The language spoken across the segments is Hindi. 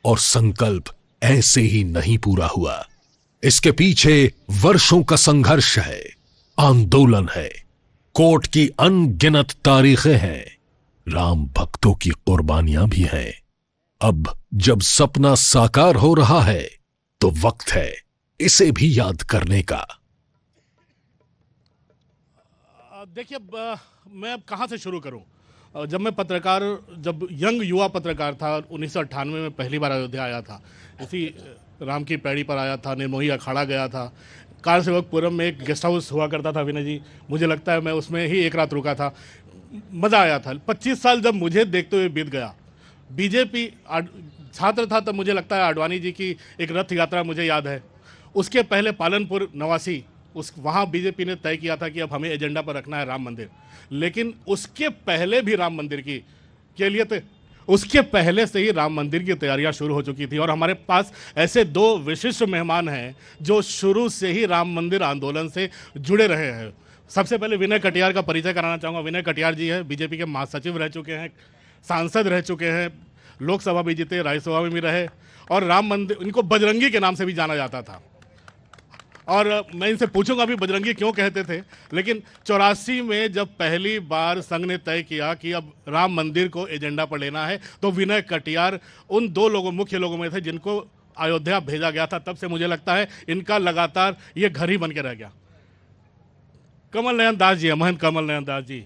और संकल्प ऐसे ही नहीं पूरा हुआ। इसके पीछे वर्षों का संघर्ष है, आंदोलन है, कोर्ट की अनगिनत तारीखें हैं, राम भक्तों की कुर्बानियां भी हैं। अब जब सपना साकार हो रहा है तो वक्त है इसे भी याद करने का। देखिए, मैं अब कहाँ से शुरू करूं? जब यंग युवा पत्रकार था, 1998 में पहली बार अयोध्या आया था, इसी राम की पैड़ी पर आया था, निर्मोही अखाड़ा गया था। कार सेवकपुरम में एक गेस्ट हाउस हुआ करता था विनय जी, मुझे लगता है मैं उसमें ही एक रात रुका था। मज़ा आया था। 25 साल जब मुझे देखते हुए बीत गया। बीजेपी छात्र था तब, मुझे लगता है आडवाणी जी की एक रथ यात्रा मुझे याद है। उसके पहले पालनपुर नवासी, वहाँ बीजेपी ने तय किया था कि अब हमें एजेंडा पर रखना है राम मंदिर। लेकिन उसके पहले भी राम मंदिर के लिए थे, उसके पहले से ही राम मंदिर की तैयारियां शुरू हो चुकी थी। और हमारे पास ऐसे दो विशिष्ट मेहमान हैं जो शुरू से ही राम मंदिर आंदोलन से जुड़े रहे हैं। सबसे पहले विनय कटियार का परिचय कराना चाहूँगा। विनय कटियार जी है, बीजेपी के महासचिव रह चुके हैं, सांसद रह चुके हैं, लोकसभा भी जीते, राज्यसभा में भी रहे, और राम मंदिर, इनको बजरंगी के नाम से भी जाना जाता था। और मैं इनसे पूछूंगा अभी बजरंगी क्यों कहते थे। लेकिन 84 में जब पहली बार संघ ने तय किया कि अब राम मंदिर को एजेंडा पर लेना है, तो विनय कटियार उन दो लोगों, मुख्य लोगों में थे जिनको अयोध्या भेजा गया था। तब से मुझे लगता है इनका लगातार ये घर ही बन के रह गया। कमल नयन दास जी, महंत कमल नयन दास जी,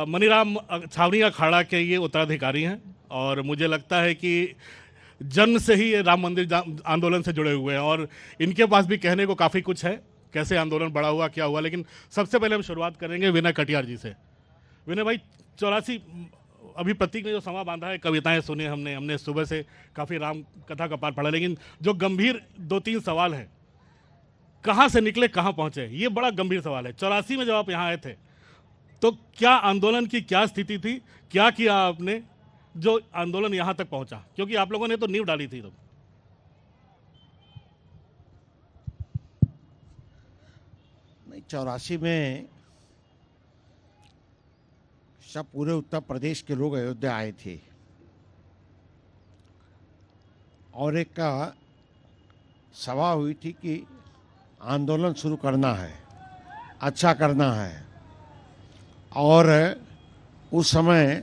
मनीराम छावनी अखाड़ा के ये उत्तराधिकारी हैं, और मुझे लगता है कि जन्म से ही ये राम मंदिर आंदोलन से जुड़े हुए हैं, और इनके पास भी कहने को काफ़ी कुछ है, कैसे आंदोलन बड़ा हुआ, क्या हुआ। लेकिन सबसे पहले हम शुरुआत करेंगे विनय कटियार जी से। विनय भाई, 84, अभी प्रतीक ने जो समा बांधा है, कविताएं सुनी हमने सुबह से काफ़ी राम कथा का पाठ पढ़ा, लेकिन जो गंभीर 2-3 सवाल हैं, कहाँ से निकले कहाँ पहुँचे, ये बड़ा गंभीर सवाल है। 84 में जब आप यहाँ आए थे तो क्या आंदोलन की क्या स्थिति थी, क्या किया आपने जो आंदोलन यहां तक पहुंचा? क्योंकि आप लोगों ने तो नींव डाली थी तब। नहीं, 84 में सब पूरे उत्तर प्रदेश के लोग अयोध्या आए थे, और एक सभा हुई थी कि आंदोलन शुरू करना है, अच्छा करना है। और उस समय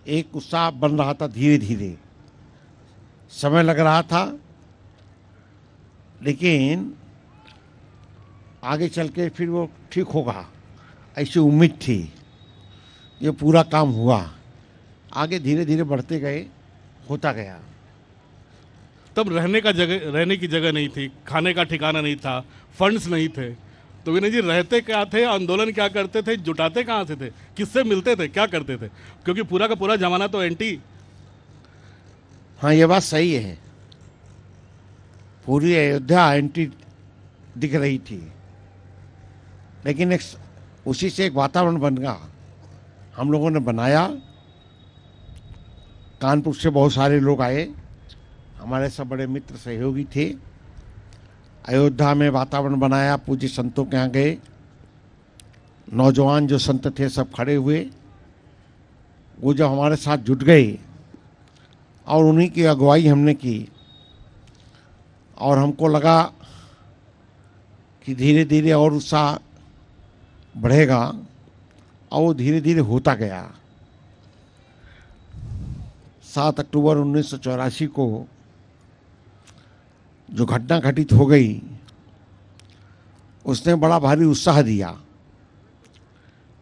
एक उत्साह बन रहा था, धीरे धीरे समय लग रहा था, लेकिन आगे चल के फिर वो ठीक होगा, ऐसी उम्मीद थी। ये पूरा काम हुआ, आगे धीरे धीरे बढ़ते गए, होता गया। तब रहने की जगह नहीं थी, खाने का ठिकाना नहीं था, फंड्स नहीं थे, तो विनय जी रहते क्या थे, आंदोलन क्या करते थे, जुटाते कहाँ से थे, किससे मिलते थे, क्या करते थे? क्योंकि पूरा का पूरा जमाना तो एंटी। हाँ, ये बात सही है, पूरी अयोध्या एंटी दिख रही थी, लेकिन उसी से एक वातावरण बन गया, हम लोगों ने बनाया। कानपुर से बहुत सारे लोग आए, हमारे सब बड़े मित्र सहयोगी थे। अयोध्या में वातावरण बनाया, पूज्य संतों के यहाँ गए, नौजवान जो संत थे सब खड़े हुए, वो जब हमारे साथ जुट गए और उन्हीं की अगुवाई हमने की, और हमको लगा कि धीरे धीरे और उत्साह बढ़ेगा, और वो धीरे धीरे होता गया। 7 अक्टूबर 1984 को जो घटना घटित हो गई, उसने बड़ा भारी उत्साह दिया,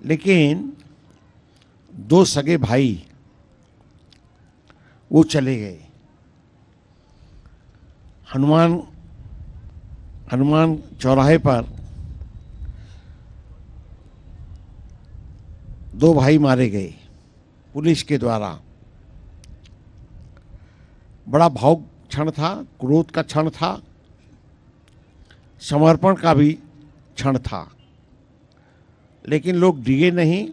लेकिन 2 सगे भाई वो चले गए। हनुमान चौराहे पर 2 भाई मारे गए पुलिस के द्वारा। बड़ा भावुक क्षण था, क्रोध का क्षण था, समर्पण का भी क्षण था, लेकिन लोग डिगे नहीं,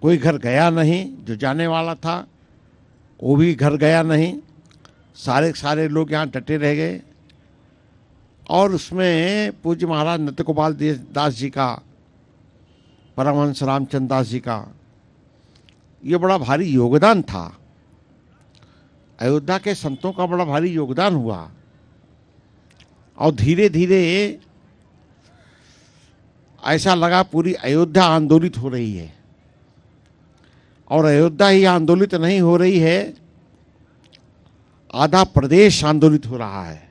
कोई घर गया नहीं, जो जाने वाला था वो भी घर गया नहीं, सारे लोग यहाँ डटे रह गए। और उसमें पूज्य महाराज नंद गोपाल दास जी का, परमहंस रामचंद्र दास जी का ये बड़ा भारी योगदान था अयोध्या के संतों का बड़ा भारी योगदान हुआ और धीरे धीरे ऐसा लगा पूरी अयोध्या आंदोलित हो रही है। और अयोध्या ही आंदोलित नहीं हो रही है, आधा प्रदेश आंदोलित हो रहा है।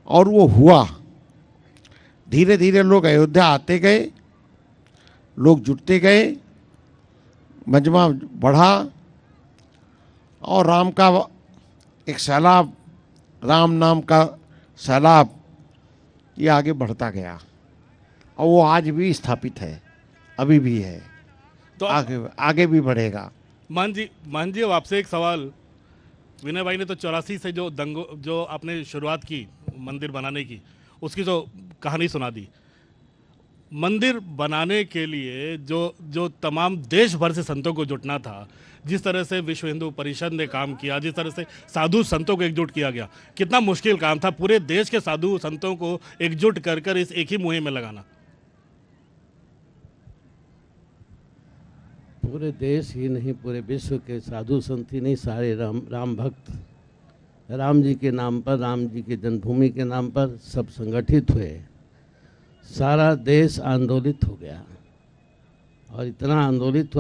और वो हुआ। धीरे धीरे लोग अयोध्या आते गए, लोग जुटते गए, मजमा बढ़ा और राम का एक सैलाब, राम नाम का सैलाब ये आगे बढ़ता गया और वो आज भी स्थापित है, अभी भी है, तो आगे भी बढ़ेगा। मान जी अब आपसे एक सवाल। विनय भाई ने तो 84 से जो आपने शुरुआत की मंदिर बनाने की, उसकी जो कहानी सुना दी। मंदिर बनाने के लिए जो तमाम देश भर से संतों को जुटना था, जिस तरह से विश्व हिंदू परिषद ने काम किया, जिस तरह से साधु संतों को एकजुट किया गया, कितना मुश्किल काम था पूरे देश के साधु संतों को एकजुट कर कर इस एक ही मुहिम में लगाना। पूरे देश ही नहीं, पूरे विश्व के साधु संत ही नहीं, सारे राम भक्त राम जी के नाम पर, राम जी की जन्मभूमि के नाम पर सब संगठित हुए। सारा देश आंदोलित हो गया और इतना आंदोलित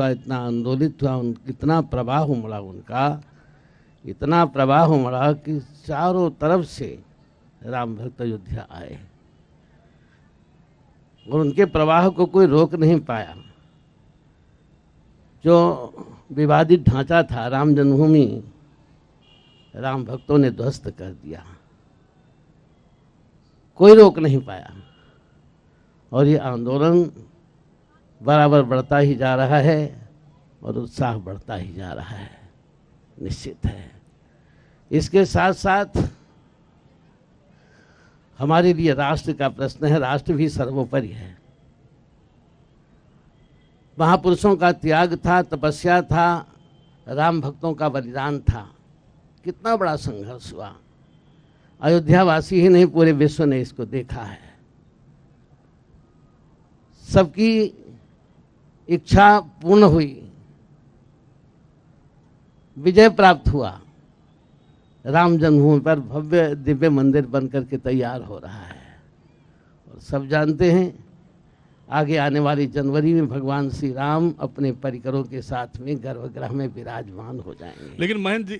हुआ, इतना प्रवाह उमड़ा उनका, इतना प्रवाह उमड़ा कि चारों तरफ से राम भक्त अयोध्या आए और उनके प्रवाह को कोई रोक नहीं पाया। जो विवादित ढांचा था राम जन्मभूमि, राम भक्तों ने ध्वस्त कर दिया, कोई रोक नहीं पाया। और ये आंदोलन बराबर बढ़ता ही जा रहा है और उत्साह बढ़ता ही जा रहा है, निश्चित है। इसके साथ साथ हमारे लिए राष्ट्र का प्रश्न है, राष्ट्र भी सर्वोपरि है। महापुरुषों का त्याग था, तपस्या था, राम भक्तों का बलिदान था, कितना बड़ा संघर्ष हुआ। अयोध्यावासी ही नहीं, पूरे विश्व ने इसको देखा है। सबकी इच्छा पूर्ण हुई, विजय प्राप्त हुआ। राम जन्मभूमि पर भव्य दिव्य मंदिर बनकर के तैयार हो रहा है और सब जानते हैं आगे आने वाली जनवरी में भगवान श्री राम अपने परिकरों के साथ में गर्भगृह में विराजमान हो जाएंगे। लेकिन महेंद्र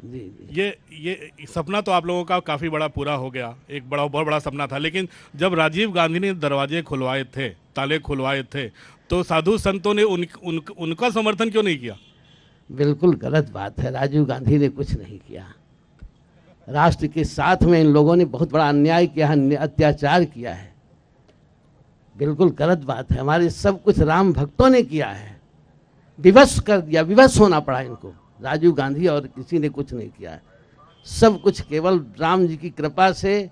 जी, ये सपना तो आप लोगों का काफ़ी बड़ा पूरा हो गया, एक बहुत बड़ा सपना था। लेकिन जब राजीव गांधी ने दरवाजे खुलवाए थे, ताले खुलवाए थे, तो साधु संतों ने उनका समर्थन क्यों नहीं किया? बिल्कुल गलत बात है। राजीव गांधी ने कुछ नहीं किया। राष्ट्र के साथ में इन लोगों ने बहुत बड़ा अन्याय किया है, अत्याचार किया है। बिल्कुल गलत बात है। हमारे सब कुछ राम भक्तों ने किया है, विवश कर दिया, विवश होना पड़ा इनको। राजीव गांधी और किसी ने कुछ नहीं किया है। सब कुछ केवल राम जी की कृपा से,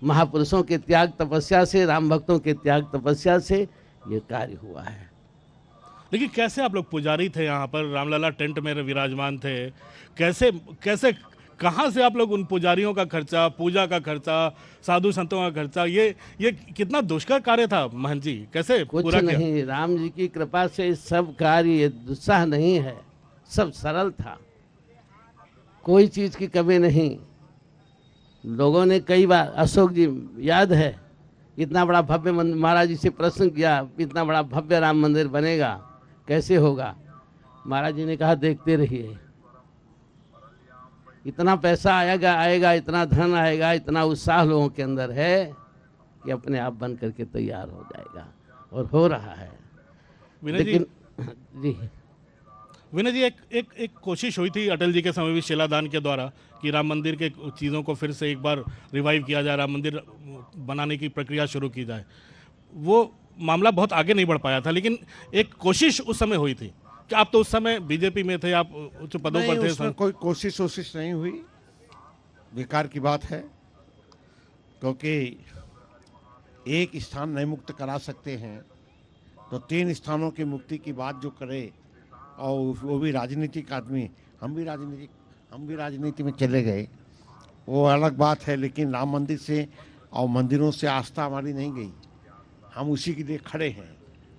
महापुरुषों के त्याग तपस्या से, राम भक्तों के त्याग तपस्या से ये कार्य हुआ है। लेकिन कैसे आप लोग पुजारी थे यहाँ पर, रामलला टेंट में विराजमान थे, कैसे कहाँ से आप लोग उन पुजारियों का खर्चा, पूजा का खर्चा, साधु संतों का खर्चा, ये कितना दुष्कर कार्य था महंत जी, कैसे पूरा किया? नहीं, राम जी की कृपा से सब कार्य दुस्साह नहीं है, सब सरल था, कोई चीज की कमी नहीं। लोगों ने कई बार, अशोक जी याद है, इतना बड़ा भव्य मंदिर, महाराज जी से प्रश्न किया, इतना बड़ा भव्य राम मंदिर बनेगा, कैसे होगा? महाराज जी ने कहा देखते रहिए, इतना पैसा आएगा, इतना धन आएगा, इतना उत्साह लोगों के अंदर है कि अपने आप बन करके तैयार हो जाएगा, और हो रहा है। लेकिन जी विनय जी, एक कोशिश हुई थी अटल जी के समय भी शिलादान के द्वारा कि राम मंदिर के चीज़ों को फिर से एक बार रिवाइव किया जाए, राम मंदिर बनाने की प्रक्रिया शुरू की जाए। वो मामला बहुत आगे नहीं बढ़ पाया था, लेकिन एक कोशिश उस समय हुई थी कि आप तो उस समय बीजेपी में थे, आप उच्च पदों पर थे। उसमें कोई कोशिश नहीं हुई, बेकार की बात है, क्योंकि एक स्थान नहीं मुक्त करा सकते हैं तो 3 स्थानों की मुक्ति की बात जो करे, और वो भी राजनीतिक आदमी, हम भी राजनीति में चले गए, वो अलग बात है। लेकिन राम मंदिर से और मंदिरों से आस्था हमारी नहीं गई। हम उसी के लिए खड़े हैं,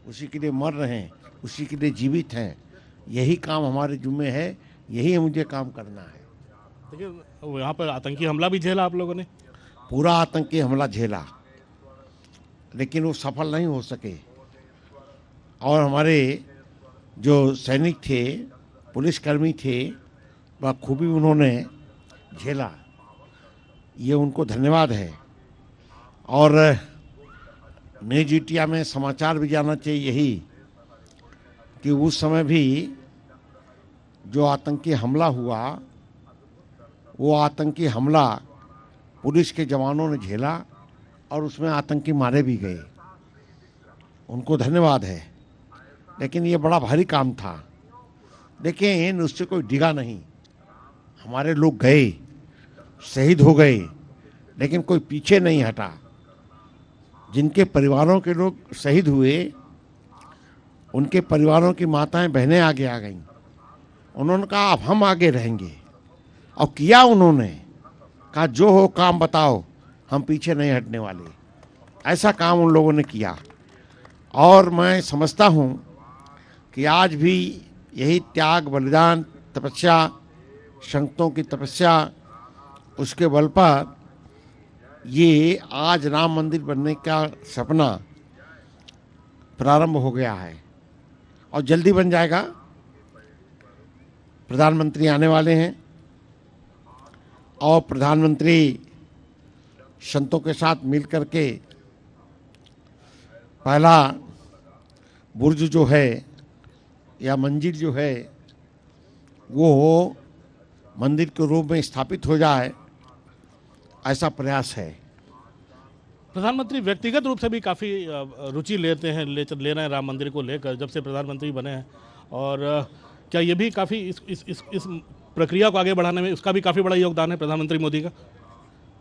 उसी के लिए मर रहे हैं, उसी के लिए जीवित हैं। यही काम हमारे जुम्मे है, यही मुझे काम करना है। देखिए यहाँ पर आतंकी हमला भी झेला आप लोगों ने। पूरा आतंकी हमला झेला, लेकिन वो सफल नहीं हो सके। और हमारे जो सैनिक थे, पुलिसकर्मी थे, बखूबी उन्होंने झेला, ये उनको धन्यवाद है। और न्यूज इंडिया में समाचार भी जाना चाहिए यही कि उस समय भी जो आतंकी हमला हुआ, वो आतंकी हमला पुलिस के जवानों ने झेला और उसमें आतंकी मारे भी गए, उनको धन्यवाद है। लेकिन ये बड़ा भारी काम था, लेकिन उससे कोई डिगा नहीं। हमारे लोग गए, शहीद हो गए, लेकिन कोई पीछे नहीं हटा। जिनके परिवारों के लोग शहीद हुए, उनके परिवारों की माताएं बहनें आगे आ गईं। उन्होंने कहा अब हम आगे रहेंगे, और किया उन्होंने। कहा जो हो काम बताओ, हम पीछे नहीं हटने वाले। ऐसा काम उन लोगों ने किया। और मैं समझता हूँ कि आज भी यही त्याग, बलिदान, तपस्या, संतों की तपस्या, उसके बल पर ये आज राम मंदिर बनने का सपना प्रारंभ हो गया है और जल्दी बन जाएगा। प्रधानमंत्री आने वाले हैं और प्रधानमंत्री संतों के साथ मिल करके पहला बुर्ज जो है या मंजिल जो है वो मंदिर के रूप में स्थापित हो जाए, ऐसा प्रयास है। प्रधानमंत्री व्यक्तिगत रूप से भी काफ़ी रुचि लेते हैं, ले रहे हैं राम मंदिर को लेकर जब से प्रधानमंत्री बने हैं। और क्या ये भी काफ़ी इस प्रक्रिया को आगे बढ़ाने में उसका भी काफ़ी बड़ा योगदान है प्रधानमंत्री मोदी का?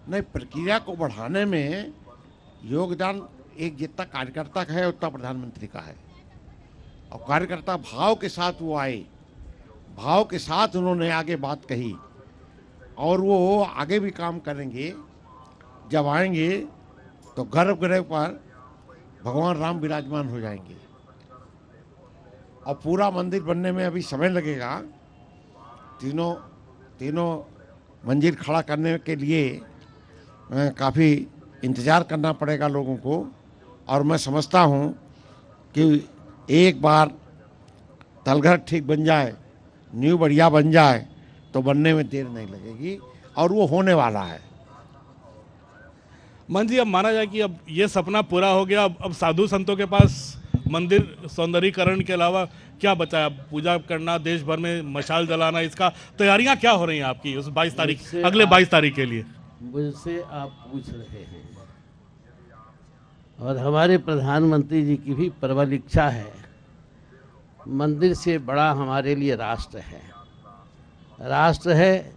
नहीं, प्रक्रिया को बढ़ाने में योगदान एक जितना कार्यकर्ता का है उतना प्रधानमंत्री का है। और कार्यकर्ता भाव के साथ वो आए, भाव के साथ उन्होंने आगे बात कही, और वो आगे भी काम करेंगे। जब आएंगे तो गर्भगृह पर भगवान राम विराजमान हो जाएंगे। और पूरा मंदिर बनने में अभी समय लगेगा। तीनों मंजिल खड़ा करने के लिए काफ़ी इंतज़ार करना पड़ेगा लोगों को। और मैं समझता हूँ कि एक बार तलघर ठीक बन जाए, नींव बढ़िया बन जाए, तो बनने में देर नहीं लगेगी, और वो होने वाला है। मन जी, अब माना जाए कि अब ये सपना पूरा हो गया, अब साधु संतों के पास मंदिर सौंदर्यीकरण के अलावा क्या बचा है? पूजा करना, देश भर में मशाल जलाना, इसका तैयारियां क्या हो रही हैं आपकी उस 22 तारीख, अगले 22 तारीख के लिए? मुझसे आप पूछ रहे हैं, और हमारे प्रधानमंत्री जी की भी प्रबल इच्छा है। मंदिर से बड़ा हमारे लिए राष्ट्र है। राष्ट्र है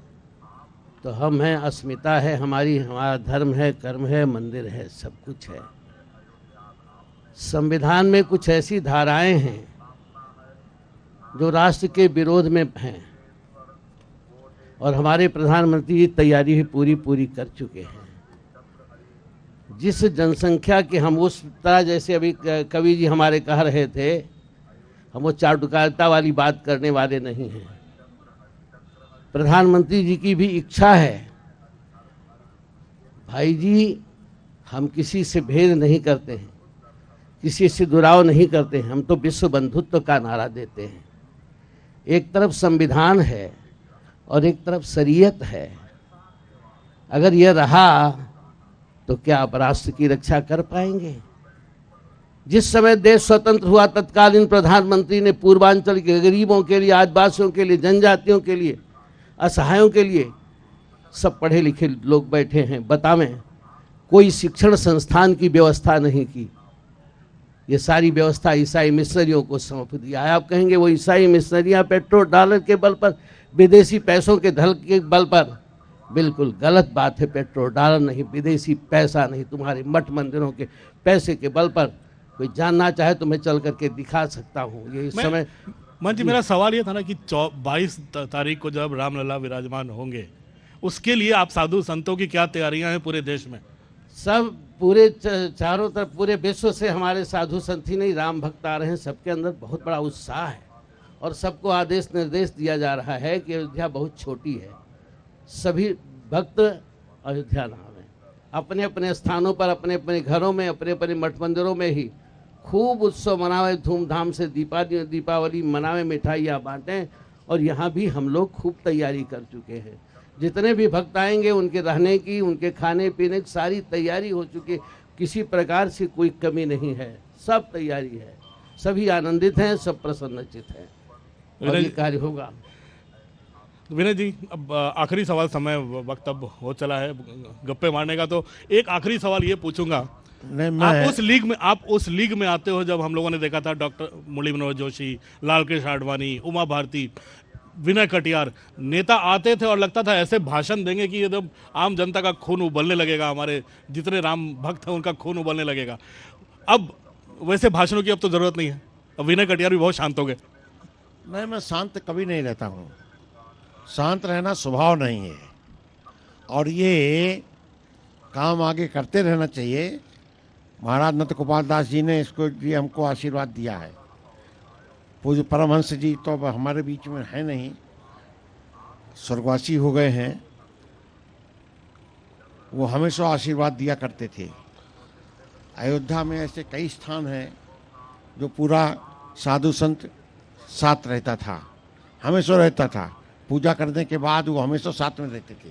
तो हम हैं, अस्मिता है हमारी, हमारा धर्म है, कर्म है, मंदिर है, सब कुछ है। संविधान में कुछ ऐसी धाराएं हैं जो राष्ट्र के विरोध में हैं, और हमारे प्रधानमंत्री जी तैयारी भी पूरी कर चुके हैं। जिस जनसंख्या के हम उस तरह, जैसे अभी कवि जी हमारे कह रहे थे, हम वो चाटुकारिता वाली बात करने वाले नहीं हैं। प्रधानमंत्री जी की भी इच्छा है, भाई जी हम किसी से भेद नहीं करते हैं, किसी से दुराव नहीं करते हैं, हम तो विश्व बंधुत्व का नारा देते हैं। एक तरफ संविधान है और एक तरफ शरीयत है। अगर यह रहा तो क्या आप राष्ट्र की रक्षा कर पाएंगे? जिस समय देश स्वतंत्र हुआ, तत्कालीन प्रधानमंत्री ने पूर्वांचल के गरीबों के लिए, आदिवासियों के लिए, जनजातियों के लिए, असहायों के लिए, सब पढ़े लिखे लोग बैठे हैं, बतावें कोई शिक्षण संस्थान की व्यवस्था नहीं की। ये सारी व्यवस्था ईसाई मिशनरियों को सौंप दिया है। आप कहेंगे वो ईसाई मिशनरियाँ पेट्रोल डॉलर के बल पर, विदेशी पैसों के धल के बल पर, बिल्कुल गलत बात है। पेट्रोल डॉलर नहीं, विदेशी पैसा नहीं, तुम्हारे मठ मंदिरों के पैसे के बल पर कोई जानना चाहे तो मैं चल करके दिखा सकता हूँ। ये इस समय मन जी, मेरा सवाल ये था ना कि 22 तारीख को जब रामलला विराजमान होंगे, उसके लिए आप साधु संतों की क्या तैयारियां हैं पूरे देश में? सब पूरे चारों तरफ पूरे विश्व से हमारे साधु संत ही नहीं, राम भक्त आ रहे हैं। सबके अंदर बहुत बड़ा उत्साह है और सबको आदेश निर्देश दिया जा रहा है कि अयोध्या बहुत छोटी है, सभी भक्त अयोध्या धाम है। अपने अपने स्थानों पर, अपने अपने घरों में, अपने अपने मठ मंदिरों में ही खूब उत्सव मनावे, धूमधाम से दीपावली मनावे, मिठाइयाँ बांटें। और यहाँ भी हम लोग खूब तैयारी कर चुके हैं। जितने भी भक्त आएंगे उनके रहने की, उनके खाने पीने की सारी तैयारी हो चुकी है। किसी प्रकार से कोई कमी नहीं है, सब तैयारी है, सभी आनंदित हैं, सब प्रसन्नचित हैं और ये कार्य होगा। विनय जी, अब आखिरी सवाल, समय वक्त अब हो चला है गप्पे मारने का, तो एक आखिरी सवाल ये पूछूंगा। नहीं, आप उस लीग में आते हो जब हम लोगों ने देखा था डॉक्टर मुरली मनोहर जोशी, लाल कृष्ण आडवाणी, उमा भारती, विनय कटियार, नेता आते थे और लगता था ऐसे भाषण देंगे कि एकदम आम जनता का खून उबलने लगेगा, हमारे जितने राम भक्त हैं उनका खून उबलने लगेगा। अब वैसे भाषणों की अब तो जरूरत नहीं है, अब विनय कटियार भी बहुत शांत हो गए। नहीं, मैं शांत कभी नहीं रहता हूँ। शांत रहना स्वभाव नहीं है और ये काम आगे करते रहना चाहिए। महाराज नंद गोपाल दास जी ने इसको लिए हमको आशीर्वाद दिया है। पूज्य परमहंस जी तो अब हमारे बीच में है नहीं, स्वर्गवासी हो गए हैं। वो हमेशा आशीर्वाद दिया करते थे। अयोध्या में ऐसे कई स्थान हैं जो पूरा साधु संत साथ रहता था, हमेशा रहता था। पूजा करने के बाद वो हमेशा साथ में रहते थे।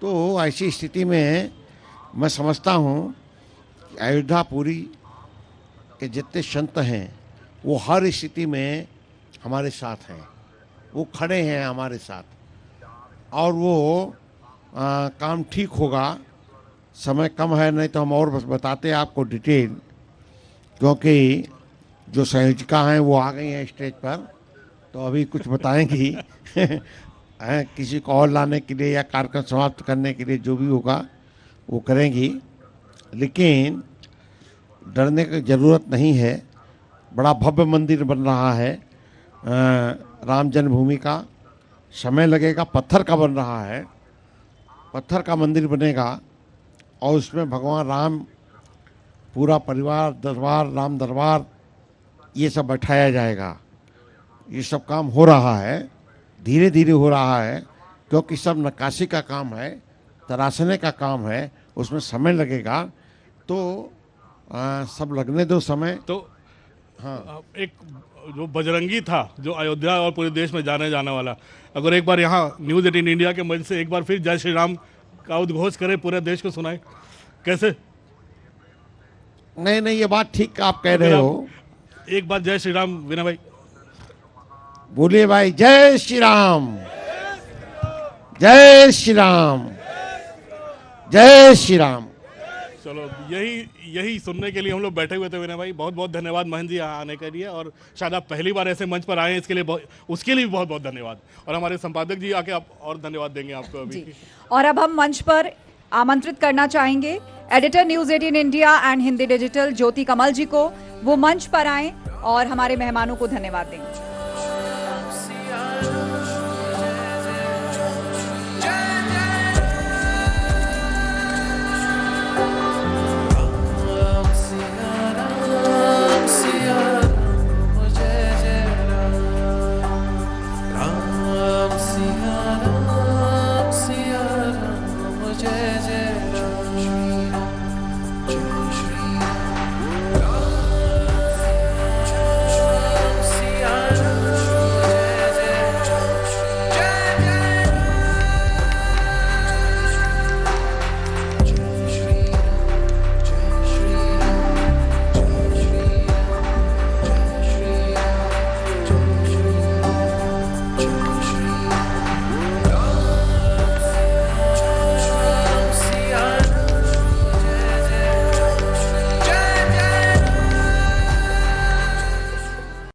तो ऐसी स्थिति में मैं समझता हूँ कि अयोध्यापुरी के जितने संत हैं वो हर स्थिति में हमारे साथ हैं, वो खड़े हैं हमारे साथ और वो काम ठीक होगा। समय कम है, नहीं तो हम और बस बताते आपको डिटेल, क्योंकि जो संयोजिका हैं वो आ गई हैं स्टेज पर, तो अभी कुछ बताएंगी किसी को और लाने के लिए या कार्यक्रम समाप्त करने के लिए जो भी होगा वो करेंगी। लेकिन डरने की ज़रूरत नहीं है। बड़ा भव्य मंदिर बन रहा है राम जन्मभूमि का। समय लगेगा, पत्थर का बन रहा है, पत्थर का मंदिर बनेगा और उसमें भगवान राम, पूरा परिवार, दरबार, राम दरबार, ये सब बैठाया जाएगा। ये सब काम हो रहा है, धीरे धीरे हो रहा है, क्योंकि सब नक्काशी का काम है, तराशने का काम है, उसमें समय लगेगा। तो सब लगने दो समय। तो हाँ, एक जो बजरंगी था, जो अयोध्या और पूरे देश में जाने जाने वाला, अगर एक बार यहाँ न्यूज़ 18 इंडिया के मंच से एक बार फिर जय श्री राम का उद्घोष करे, पूरे देश को सुनाए, कैसे? नहीं, ये बात ठीक आप कह रहे हो। एक बार जय श्री राम विनय भाई बोलिए भाई, जय श्री राम, जय श्री राम, जय श्री राम। चलो, यही सुनने के लिए हम लोग बैठे हुए थे विनय भाई। बहुत बहुत धन्यवाद महेंद्र जी यहाँ आने के लिए, और शायद आप पहली बार ऐसे मंच पर आए हैं, इसके लिए उसके लिए भी बहुत बहुत धन्यवाद। और हमारे संपादक जी आके आप और धन्यवाद देंगे आपको अभी। और अब हम मंच पर आमंत्रित करना चाहेंगे editor news 18 India and Hindi digital Jyoti Kamal ji को, वो मंच पर आएं और हमारे मेहमानों को धन्यवाद दें।